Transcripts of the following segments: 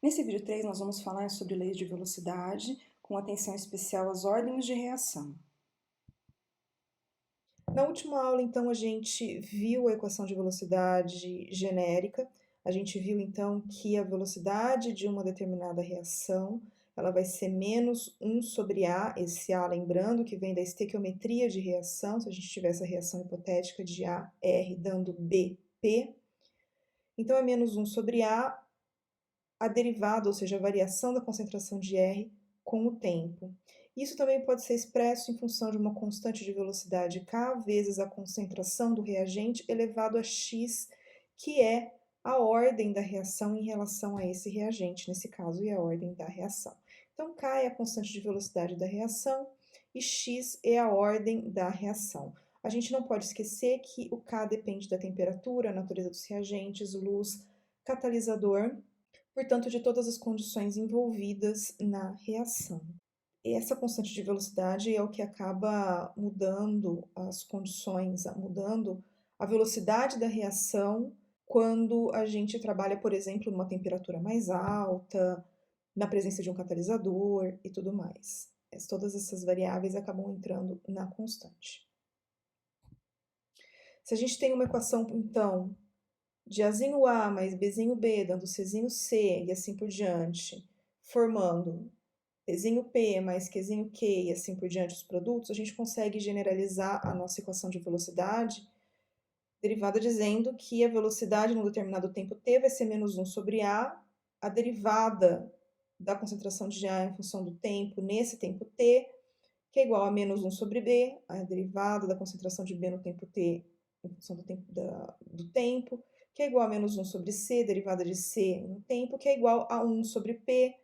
Nesse vídeo 3, nós vamos falar sobre leis de velocidade, com atenção especial às ordens de reação. Na última aula, então, a gente viu a equação de velocidade genérica. A gente viu, então, que a velocidade de uma determinada reação, ela vai ser menos 1 sobre A, esse A, lembrando, que vem da estequiometria de reação, se a gente tiver essa reação hipotética de A, R, dando B, P. Então, é menos 1 sobre a derivada, ou seja, a variação da concentração de R com o tempo. Isso também pode ser expresso em função de uma constante de velocidade k vezes a concentração do reagente elevado a x, que é a ordem da reação em relação a esse reagente, nesse caso, e a ordem da reação. Então, k é a constante de velocidade da reação e x é a ordem da reação. A gente não pode esquecer que o k depende da temperatura, a natureza dos reagentes, luz, catalisador, portanto, de todas as condições envolvidas na reação. E essa constante de velocidade é o que acaba mudando as condições, mudando a velocidade da reação quando a gente trabalha, por exemplo, numa temperatura mais alta, na presença de um catalisador e tudo mais. Todas essas variáveis acabam entrando na constante. Se a gente tem uma equação, então, de Azinho A mais Bzinho B, dando Czinho C e assim por diante, formando Pzinho P mais Qzinho Q e assim por diante os produtos, a gente consegue generalizar a nossa equação de velocidade, derivada dizendo que a velocidade num determinado tempo t vai ser menos 1 sobre a derivada da concentração de A em função do tempo nesse tempo t, que é igual a menos 1 sobre B, a derivada da concentração de B no tempo t em função do tempo, que é igual a menos 1 sobre C, derivada de C no tempo, que é igual a 1 sobre P,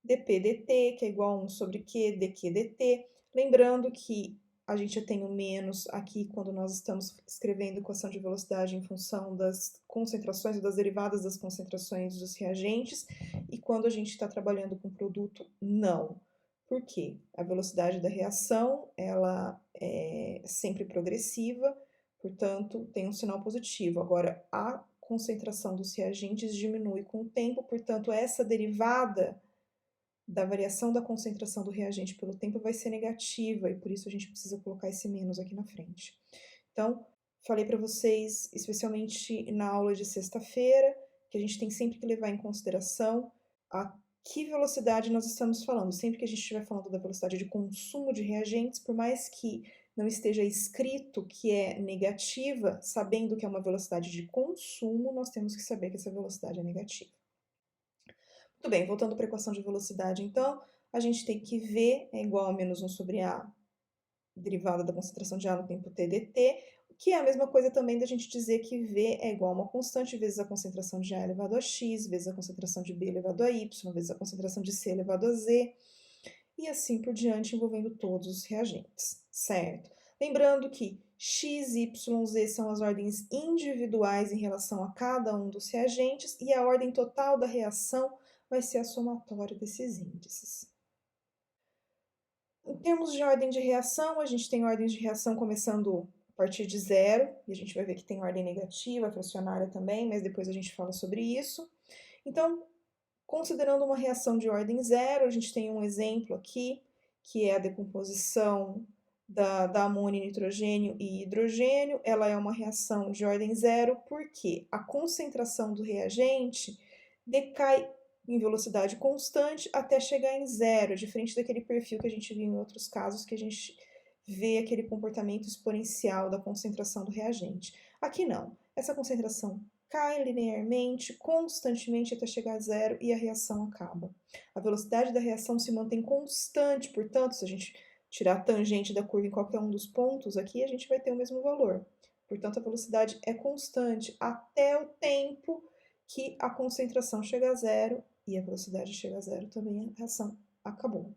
dp dt, que é igual a 1 sobre Q, dq dt. Lembrando que a gente já tem o menos aqui quando nós estamos escrevendo equação de velocidade em função das concentrações ou das derivadas das concentrações dos reagentes, e quando a gente está trabalhando com produto, não. Por quê? A velocidade da reação, ela é sempre progressiva, portanto, tem um sinal positivo. Agora, a concentração dos reagentes diminui com o tempo, portanto, essa derivada da variação da concentração do reagente pelo tempo vai ser negativa, e por isso a gente precisa colocar esse menos aqui na frente. Então, falei para vocês, especialmente na aula de sexta-feira, que a gente tem sempre que levar em consideração a que velocidade nós estamos falando. Sempre que a gente estiver falando da velocidade de consumo de reagentes, por mais que não esteja escrito que é negativa, sabendo que é uma velocidade de consumo, nós temos que saber que essa velocidade é negativa. Muito bem, voltando para a equação de velocidade, então, a gente tem que V é igual a menos 1 sobre A, derivada da concentração de A no tempo t dt, que é a mesma coisa também da gente dizer que V é igual a uma constante vezes a concentração de A elevado a x, vezes a concentração de B elevado a y, vezes a concentração de C elevado a z, e assim por diante, envolvendo todos os reagentes, certo? Lembrando que x, y, z são as ordens individuais em relação a cada um dos reagentes, e a ordem total da reação vai ser a somatória desses índices. Em termos de ordem de reação, a gente tem ordens de reação começando a partir de zero, e a gente vai ver que tem ordem negativa, fracionária também, mas depois a gente fala sobre isso. Então, considerando uma reação de ordem zero, a gente tem um exemplo aqui, que é a decomposição da amônia em nitrogênio e hidrogênio. Ela é uma reação de ordem zero porque a concentração do reagente decai em velocidade constante até chegar em zero, diferente daquele perfil que a gente viu em outros casos, que a gente vê aquele comportamento exponencial da concentração do reagente. Aqui não, essa concentração cai linearmente, constantemente até chegar a zero e a reação acaba. A velocidade da reação se mantém constante, portanto, se a gente tirar a tangente da curva em qualquer um dos pontos aqui, a gente vai ter o mesmo valor. Portanto, a velocidade é constante até o tempo que a concentração chega a zero e a velocidade chega a zero também, a reação acabou,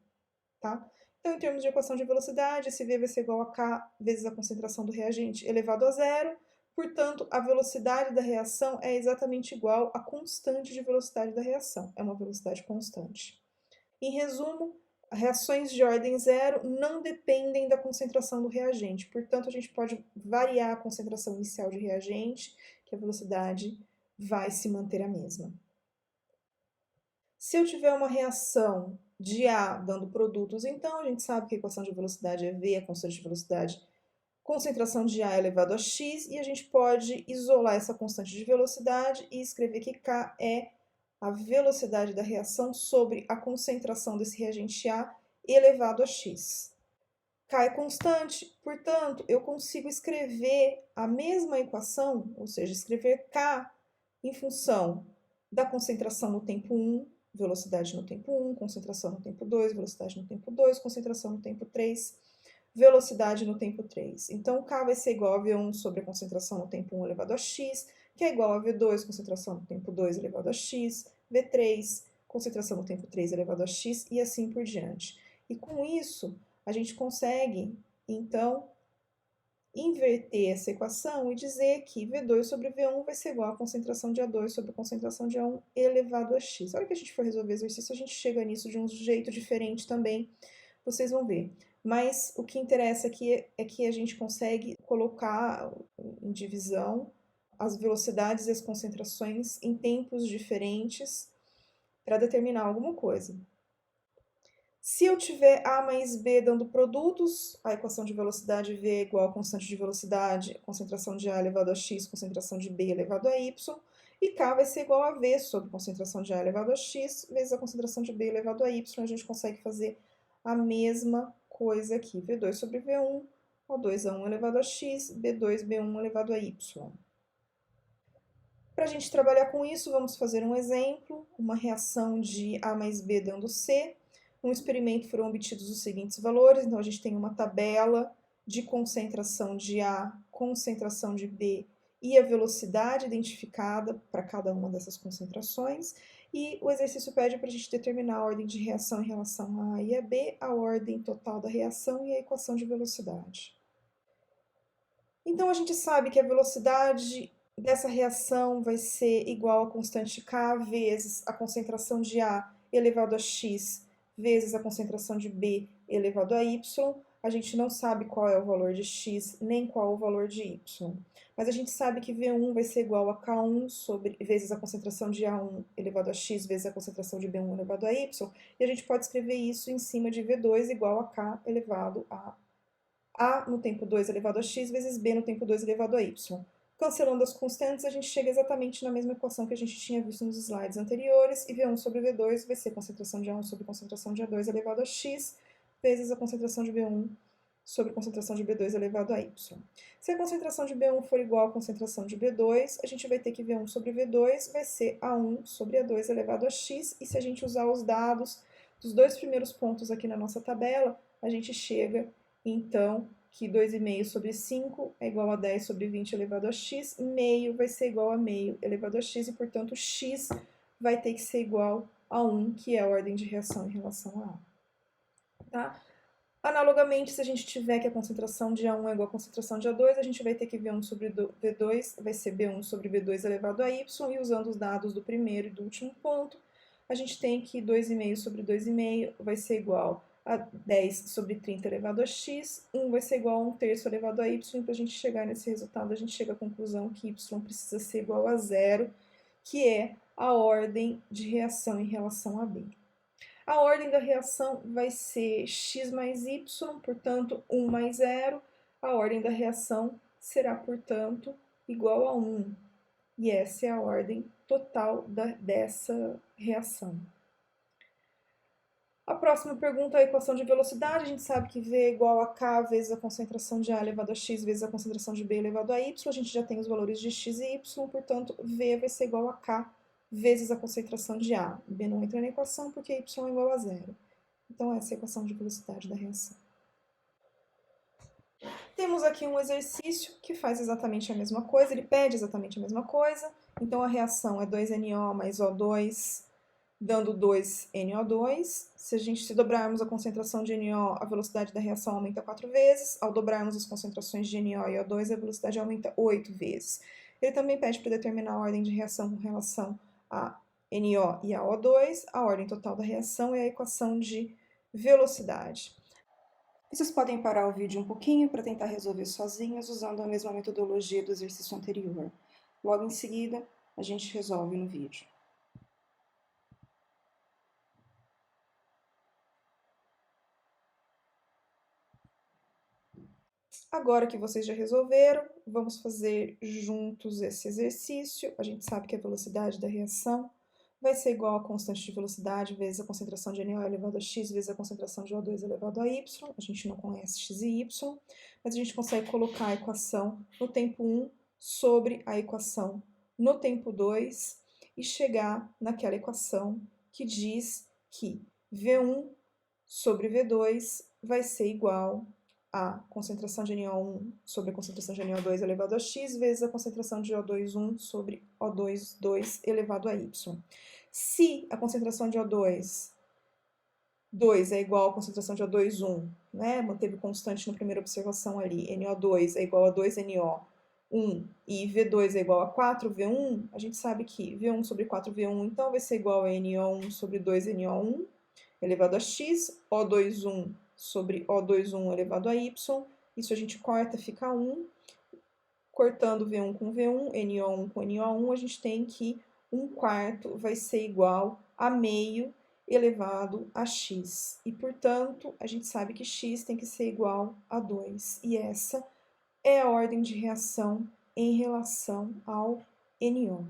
tá? Então, em termos de equação de velocidade, esse V vai ser igual a K vezes a concentração do reagente elevado a zero, portanto, a velocidade da reação é exatamente igual à constante de velocidade da reação, é uma velocidade constante. Em resumo, reações de ordem zero não dependem da concentração do reagente, portanto, a gente pode variar a concentração inicial de reagente, que a velocidade vai se manter a mesma. Se eu tiver uma reação de A dando produtos, então a gente sabe que a equação de velocidade é V, a constante de velocidade, concentração de A elevado a x, e a gente pode isolar essa constante de velocidade e escrever que K é a velocidade da reação sobre a concentração desse reagente A elevado a x. K é constante, portanto, eu consigo escrever a mesma equação, ou seja, escrever K em função da concentração no tempo 1, velocidade no tempo 1, concentração no tempo 2, velocidade no tempo 2, concentração no tempo 3, velocidade no tempo 3. Então, K vai ser igual a V1 sobre a concentração no tempo 1 elevado a x, que é igual a V2, concentração no tempo 2 elevado a x, V3, concentração no tempo 3 elevado a x, e assim por diante. E com isso, a gente consegue, então, inverter essa equação e dizer que V2 sobre V1 vai ser igual a concentração de A2 sobre a concentração de A1 elevado a x. A hora que a gente for resolver o exercício, a gente chega nisso de um jeito diferente também, vocês vão ver. Mas o que interessa aqui é que a gente consegue colocar em divisão as velocidades e as concentrações em tempos diferentes para determinar alguma coisa. Se eu tiver A mais B dando produtos, a equação de velocidade V é igual a constante de velocidade, concentração de A elevado a x, concentração de B elevado a y, e K vai ser igual a V sobre concentração de A elevado a x vezes a concentração de B elevado a y. A gente consegue fazer a mesma coisa aqui, V2 sobre V1, O2A1 elevado a x, B2B1 elevado a y. Para a gente trabalhar com isso, vamos fazer um exemplo, uma reação de A mais B dando C. No experimento foram obtidos os seguintes valores, então a gente tem uma tabela de concentração de A, concentração de B e a velocidade identificada para cada uma dessas concentrações. E o exercício pede para a gente determinar a ordem de reação em relação a A e a B, a ordem total da reação e a equação de velocidade. Então a gente sabe que a velocidade dessa reação vai ser igual a constante K vezes a concentração de A elevado a x vezes a concentração de B elevado a y. A gente não sabe qual é o valor de x nem qual o valor de y. Mas a gente sabe que V1 vai ser igual a K1 sobre, vezes a concentração de A1 elevado a x vezes a concentração de B1 elevado a y. E a gente pode escrever isso em cima de V2 igual a K elevado a no tempo 2 elevado a x vezes b no tempo 2 elevado a y. Cancelando as constantes, a gente chega exatamente na mesma equação que a gente tinha visto nos slides anteriores, e V1 sobre V2 vai ser concentração de A1 sobre concentração de A2 elevado a x, vezes a concentração de B1 sobre concentração de B2 elevado a y. Se a concentração de B1 for igual à concentração de B2, a gente vai ter que V1 sobre V2 vai ser A1 sobre A2 elevado a x, e se a gente usar os dados dos dois primeiros pontos aqui na nossa tabela, a gente chega então, que 2,5 sobre 5 é igual a 10 sobre 20 elevado a x, meio vai ser igual a meio elevado a x, e, portanto, x vai ter que ser igual a 1, que é a ordem de reação em relação a A. Tá? Analogamente, se a gente tiver que a concentração de A1 é igual à concentração de A2, a gente vai ter que V1 sobre V2 vai ser B1 sobre B2 elevado a y, e usando os dados do primeiro e do último ponto, a gente tem que 2,5 sobre 2,5 vai ser igual a 10 sobre 30 elevado a x, 1 vai ser igual a 1/3 elevado a y, e para a gente chegar nesse resultado, a gente chega à conclusão que y precisa ser igual a 0, que é a ordem de reação em relação a B. A ordem da reação vai ser x mais y, portanto, 1 mais 0. A ordem da reação será, portanto, igual a 1. E essa é a ordem total dessa reação. A próxima pergunta é a equação de velocidade. A gente sabe que V é igual a K vezes a concentração de A elevado a x vezes a concentração de B elevado a y. A gente já tem os valores de x e y, portanto, V vai ser igual a K vezes a concentração de A. B não entra na equação porque y é igual a 0. Então, essa é a equação de velocidade da reação. Temos aqui um exercício que faz exatamente a mesma coisa, ele pede exatamente a mesma coisa. Então, a reação é 2NO mais O2, dando 2NO2. Se dobrarmos a concentração de NO, a velocidade da reação aumenta 4 vezes. Ao dobrarmos as concentrações de NO e O2, a velocidade aumenta 8 vezes. Ele também pede para determinar a ordem de reação com relação a NO e a O2, a ordem total da reação e a equação de velocidade. Vocês podem parar o vídeo um pouquinho para tentar resolver sozinhas usando a mesma metodologia do exercício anterior. Logo em seguida, a gente resolve no vídeo. Agora que vocês já resolveram, vamos fazer juntos esse exercício. A gente sabe que a velocidade da reação vai ser igual à constante de velocidade vezes a concentração de NO elevado a x vezes a concentração de O2 elevado a y. A gente não conhece x e y, mas a gente consegue colocar a equação no tempo 1 sobre a equação no tempo 2 e chegar naquela equação que diz que V1 sobre V2 vai ser igual a concentração de NO1 sobre a concentração de NO2 elevado a x vezes a concentração de O2,1 sobre O2,2 elevado a y. Se a concentração de O2 é igual à concentração de O2,1, né? Manteve constante na primeira observação ali, NO2 é igual a 2NO1 e V2 é igual a 4V1, a gente sabe que V1 sobre 4V1 então vai ser igual a NO1 sobre 2NO1 elevado a x, O2,1 sobre O2,1 elevado a y, isso a gente corta, fica 1, cortando V1 com V1, NO1 com NO1, a gente tem que 1/4 vai ser igual a meio elevado a x, e portanto, a gente sabe que x tem que ser igual a 2, e essa é a ordem de reação em relação ao NO.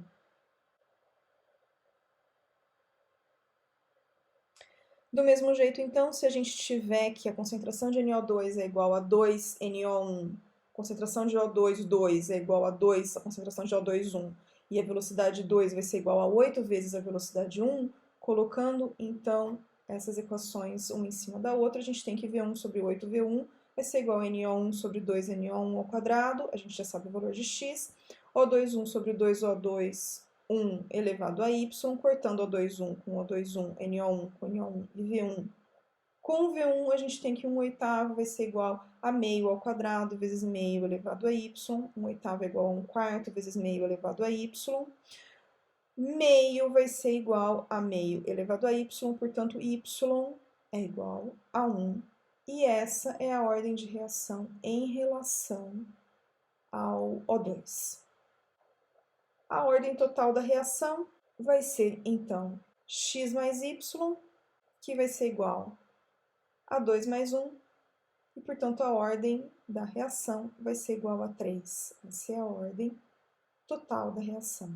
Do mesmo jeito, então, se a gente tiver que a concentração de NO2 é igual a 2NO1, concentração de O2, 2 é igual a 2, a concentração de O2, 1, e a velocidade 2 vai ser igual a 8 vezes a velocidade 1, colocando, então, essas equações uma em cima da outra, a gente tem que V1 sobre 8V1 vai ser igual a NO1 sobre 2NO1 ao quadrado, a gente já sabe o valor de x, O2,1 sobre 2O2, 1 elevado a y, cortando O2,1 com O2,1, NO1 com NO1 e V1. Com V1, a gente tem que 1/8 vai ser igual a meio ao quadrado vezes meio elevado a y. 1/8 é igual a 1/4 vezes meio elevado a y. Meio vai ser igual a meio elevado a y, portanto, y é igual a 1. E essa é a ordem de reação em relação ao O2. A ordem total da reação vai ser, então, x mais y, que vai ser igual a 2 mais 1, e, portanto, a ordem da reação vai ser igual a 3. Essa é a ordem total da reação.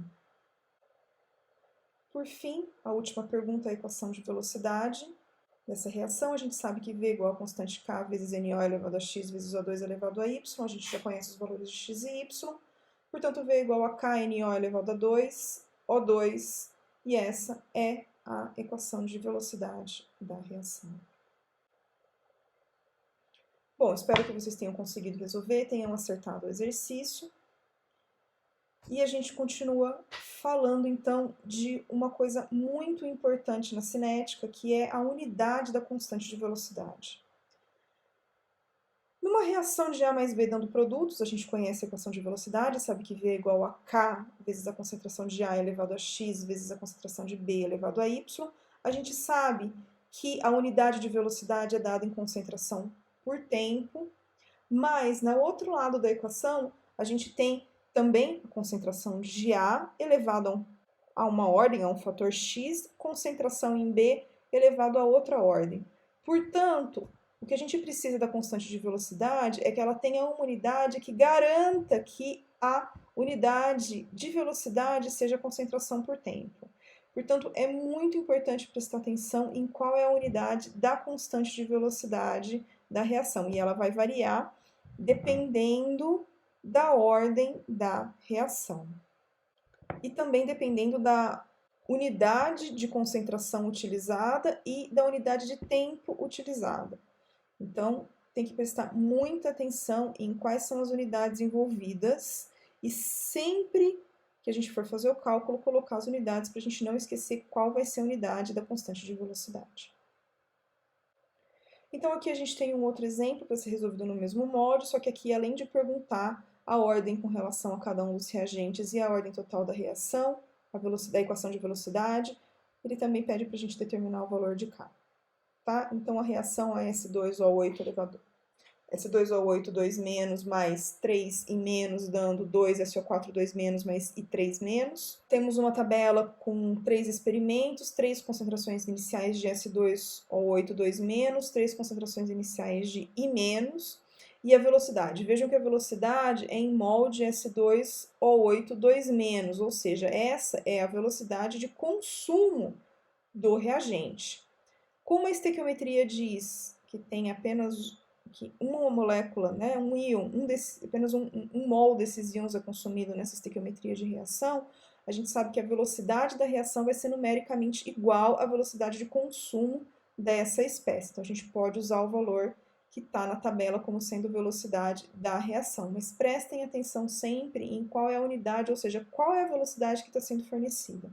Por fim, a última pergunta é a equação de velocidade dessa reação. A gente sabe que V é igual a constante K vezes NO elevado a x vezes O2 elevado a y. A gente já conhece os valores de x e y. Portanto, V é igual a KNO elevado a 2, O2, e essa é a equação de velocidade da reação. Bom, espero que vocês tenham conseguido resolver, tenham acertado o exercício. E a gente continua falando, então, de uma coisa muito importante na cinética, que é a unidade da constante de velocidade. Numa reação de A mais B dando produtos, a gente conhece a equação de velocidade, sabe que V é igual a K vezes a concentração de A elevado a x vezes a concentração de B elevado a y. A gente sabe que a unidade de velocidade é dada em concentração por tempo, mas, no outro lado da equação, a gente tem também a concentração de A elevado a uma ordem, a um fator x, concentração em B elevado a outra ordem. Portanto, o que a gente precisa da constante de velocidade é que ela tenha uma unidade que garanta que a unidade de velocidade seja a concentração por tempo. Portanto, é muito importante prestar atenção em qual é a unidade da constante de velocidade da reação. E ela vai variar dependendo da ordem da reação. E também dependendo da unidade de concentração utilizada e da unidade de tempo utilizada. Então, tem que prestar muita atenção em quais são as unidades envolvidas e sempre que a gente for fazer o cálculo, colocar as unidades para a gente não esquecer qual vai ser a unidade da constante de velocidade. Então, aqui a gente tem um outro exemplo para ser resolvido no mesmo modo, só que aqui, além de perguntar a ordem com relação a cada um dos reagentes e a ordem total da reação, da equação de velocidade, ele também pede para a gente determinar o valor de K. Tá? Então, a reação é S2O8 elevado S2O8, 2 menos, mais 3 e menos, dando 2, SO4, 2 menos, mais e 3 menos. Temos uma tabela com 3 experimentos, 3 concentrações iniciais de S2O8, 2 menos, 3 concentrações iniciais de I menos. E a velocidade? Vejam que a velocidade é em mol de S2O8 2-, ou seja, essa é a velocidade de consumo do reagente. Como a estequiometria diz que tem apenas uma molécula, né, um íon, apenas um mol desses íons é consumido nessa estequiometria de reação, a gente sabe que a velocidade da reação vai ser numericamente igual à velocidade de consumo dessa espécie. Então, a gente pode usar o valor que está na tabela como sendo velocidade da reação. Mas prestem atenção sempre em qual é a unidade, ou seja, qual é a velocidade que está sendo fornecida.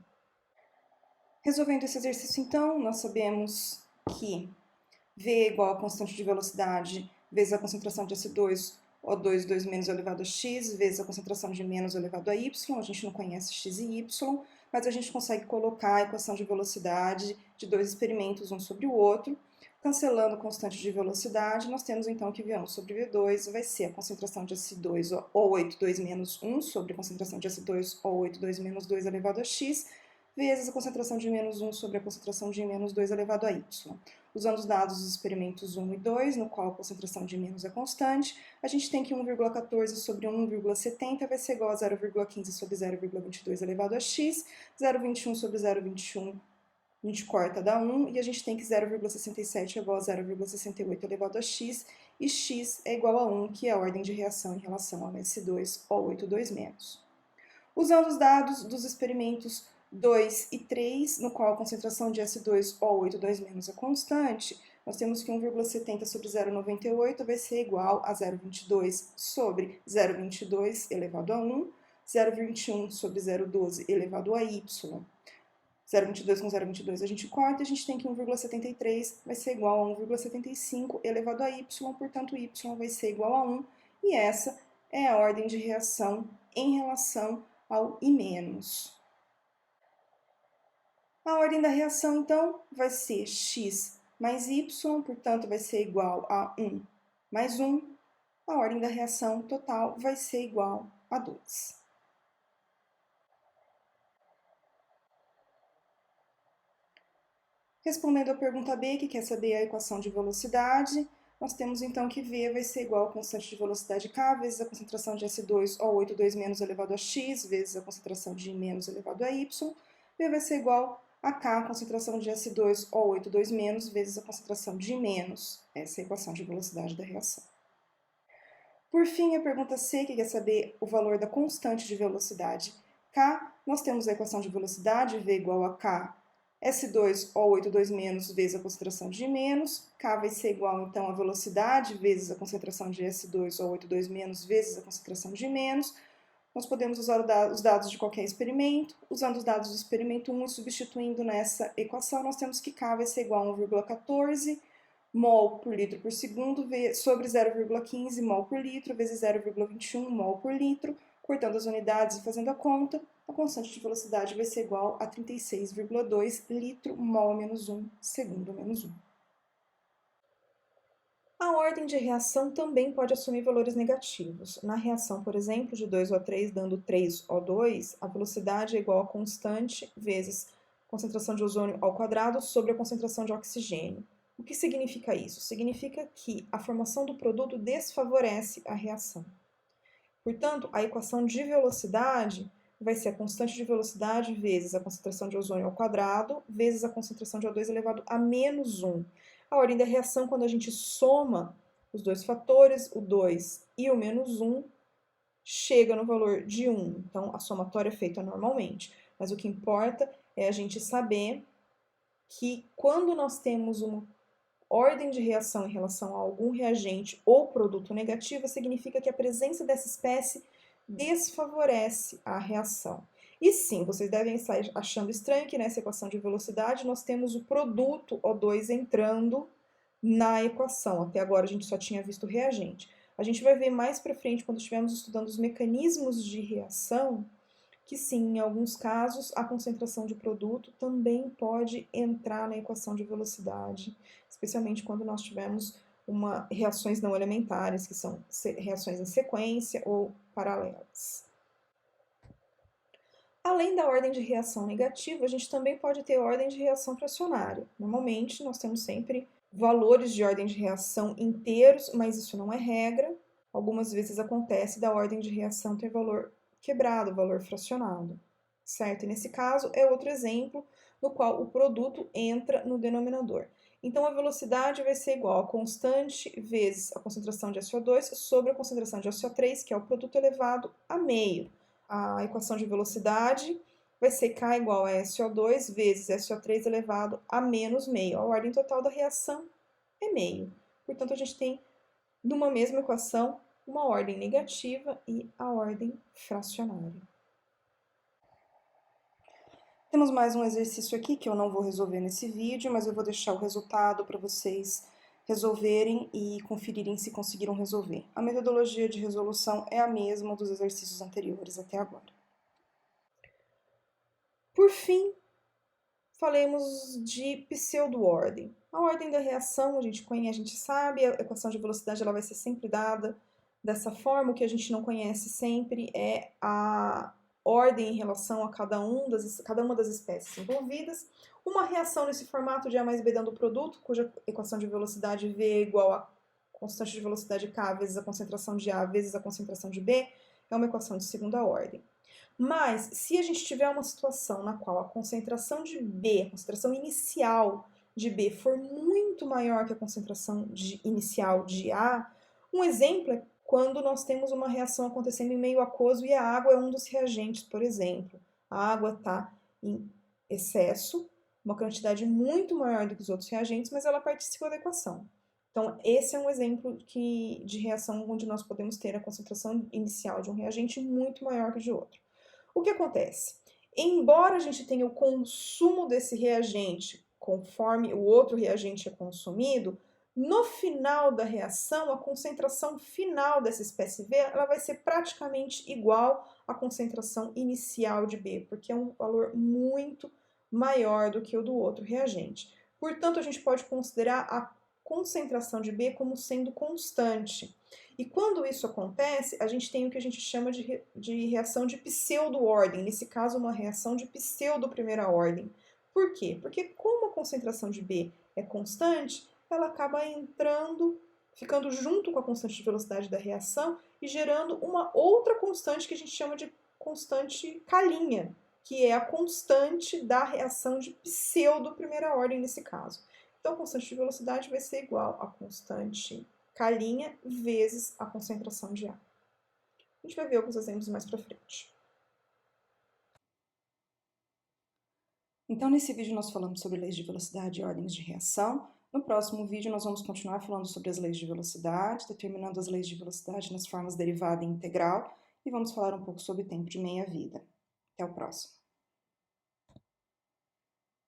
Resolvendo esse exercício, então, nós sabemos que V é igual a constante de velocidade vezes a concentração de S2O2 2 menos elevado a x, vezes a concentração de menos elevado a y. A gente não conhece x e y, mas a gente consegue colocar a equação de velocidade de dois experimentos um sobre o outro. Cancelando a constante de velocidade, nós temos então que V1 sobre V2 vai ser a concentração de S2O8 2 menos 1 sobre a concentração de S2O8 2 menos 2 elevado a x, vezes a concentração de menos 1 sobre a concentração de menos 2 elevado a y. Usando os dados dos experimentos 1 e 2, no qual a concentração de menos é constante, a gente tem que 1,14 sobre 1,70 vai ser igual a 0,15 sobre 0,22 elevado a x, 0,21 sobre 0,21 a gente corta, dá 1, e a gente tem que 0,67 é igual a 0,68 elevado a x, e x é igual a 1, que é a ordem de reação em relação ao S2O8 2-. Usando os dados dos experimentos 2 e 3, no qual a concentração de S2O8 2- é constante, nós temos que 1,70 sobre 0,98 vai ser igual a 0,22 sobre 0,22 elevado a 1, 0,21 sobre 0,12 elevado a y. 0,22 com 0,22 a gente corta, a gente tem que 1,73 vai ser igual a 1,75 elevado a y, portanto y vai ser igual a 1, e essa é a ordem de reação em relação ao I-. A ordem da reação, então, vai ser x mais y, portanto, vai ser igual a 1 mais 1. A ordem da reação total vai ser igual a 2. Respondendo à pergunta B, que quer saber a equação de velocidade, nós temos então que V vai ser igual a constante de velocidade K vezes a concentração de S2O8 2- elevado a x vezes a concentração de menos elevado a y. V vai ser igual a K, a concentração de S2O8 2- vezes a concentração de menos. Essa é a equação de velocidade da reação. Por fim, a pergunta C, que quer saber o valor da constante de velocidade K, nós temos a equação de velocidade, V igual a K S2O8 2- vezes a concentração de menos, K vai ser igual então a velocidade vezes a concentração de S2O8 2- vezes a concentração de menos. Nós podemos usar os dados de qualquer experimento. Usando os dados do experimento 1 e substituindo nessa equação, nós temos que K vai ser igual a 1,14 mol por litro por segundo sobre 0,15 mol por litro vezes 0,21 mol por litro. Cortando as unidades e fazendo a conta, a constante de velocidade vai ser igual a 36,2 litro mol menos 1 segundo menos 1. A ordem de reação também pode assumir valores negativos. Na reação, por exemplo, de 2O3 dando 3O2, a velocidade é igual a constante vezes concentração de ozônio ao quadrado sobre a concentração de oxigênio. O que significa isso? Significa que a formação do produto desfavorece a reação. Portanto, a equação de velocidade vai ser a constante de velocidade vezes a concentração de ozônio ao quadrado vezes a concentração de O2 elevado a menos 1. A ordem da reação, quando a gente soma os dois fatores, o 2 e o menos 1, chega no valor de 1. Então, a somatória é feita normalmente. Mas o que importa é a gente saber que quando nós temos uma ordem de reação em relação a algum reagente ou produto negativa, significa que a presença dessa espécie desfavorece a reação. E sim, vocês devem estar achando estranho que nessa equação de velocidade nós temos o produto O2 entrando na equação. Até agora a gente só tinha visto o reagente. A gente vai ver mais para frente, quando estivermos estudando os mecanismos de reação, que sim, em alguns casos, a concentração de produto também pode entrar na equação de velocidade, especialmente quando nós tivermos reações não elementares, que são reações em sequência ou paralelas. Além da ordem de reação negativa, a gente também pode ter ordem de reação fracionária. Normalmente, nós temos sempre valores de ordem de reação inteiros, mas isso não é regra. Algumas vezes acontece da ordem de reação ter valor quebrado, valor fracionado, certo? E nesse caso é outro exemplo no qual o produto entra no denominador. Então, a velocidade vai ser igual a constante vezes a concentração de SO2 sobre a concentração de SO3, que é o produto elevado a meio. A equação de velocidade vai ser K igual a SO2 vezes SO3 elevado a menos meio. A ordem total da reação é meio. Portanto, a gente tem, numa mesma equação, uma ordem negativa e a ordem fracionária. Temos mais um exercício aqui que eu não vou resolver nesse vídeo, mas eu vou deixar o resultado para vocês resolverem e conferirem se conseguiram resolver. A metodologia de resolução é a mesma dos exercícios anteriores até agora. Por fim, falemos de pseudo-ordem. A ordem da reação a gente conhece, a gente sabe, a equação de velocidade ela vai ser sempre dada dessa forma. O que a gente não conhece sempre é a ordem em relação a cada uma das espécies envolvidas. Uma reação nesse formato de A mais B dando produto, cuja equação de velocidade V é igual a constante de velocidade K vezes a concentração de A vezes a concentração de B, é uma equação de segunda ordem. Mas, se a gente tiver uma situação na qual a concentração de B, a concentração inicial de B, for muito maior que a concentração inicial de A, um exemplo é quando nós temos uma reação acontecendo em meio aquoso e a água é um dos reagentes, por exemplo. A água está em excesso, uma quantidade muito maior do que os outros reagentes, mas ela participa da equação. Então, esse é um exemplo de reação onde nós podemos ter a concentração inicial de um reagente muito maior que de outro. O que acontece? Embora a gente tenha o consumo desse reagente conforme o outro reagente é consumido, no final da reação, a concentração final dessa espécie V ela vai ser praticamente igual à concentração inicial de B, porque é um valor muito maior do que o do outro reagente. Portanto, a gente pode considerar a concentração de B como sendo constante. E quando isso acontece, a gente tem o que a gente chama de reação de pseudo-ordem, nesse caso, uma reação de pseudo-primeira ordem. Por quê? Porque como a concentração de B é constante, ela acaba entrando, ficando junto com a constante de velocidade da reação e gerando uma outra constante que a gente chama de constante K', que é a constante da reação de pseudo-primeira ordem nesse caso. Então, a constante de velocidade vai ser igual à constante K' vezes a concentração de A. A gente vai ver alguns exemplos mais para frente. Então, nesse vídeo nós falamos sobre leis de velocidade e ordens de reação. No próximo vídeo nós vamos continuar falando sobre as leis de velocidade, determinando as leis de velocidade nas formas derivada e integral, e vamos falar um pouco sobre tempo de meia-vida. Até o próximo.